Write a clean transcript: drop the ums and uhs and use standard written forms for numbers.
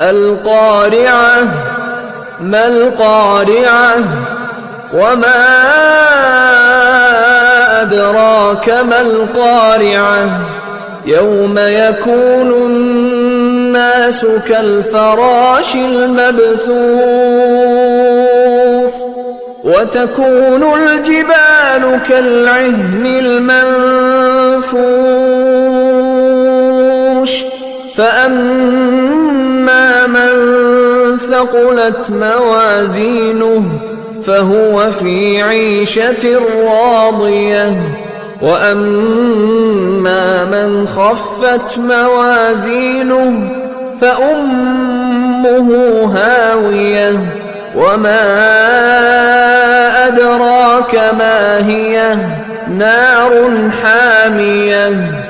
القارعة ما القارعة وما أدراك ما القارعة يوم يكون الناس كالفراش المبثوث وتكون الجبال كالعهن المنفوش فأما من ثقلت موازينه فهو في عيشة راضية وأما من خفت موازينه فأمه هاوية وما أدراك ما هي نار حامية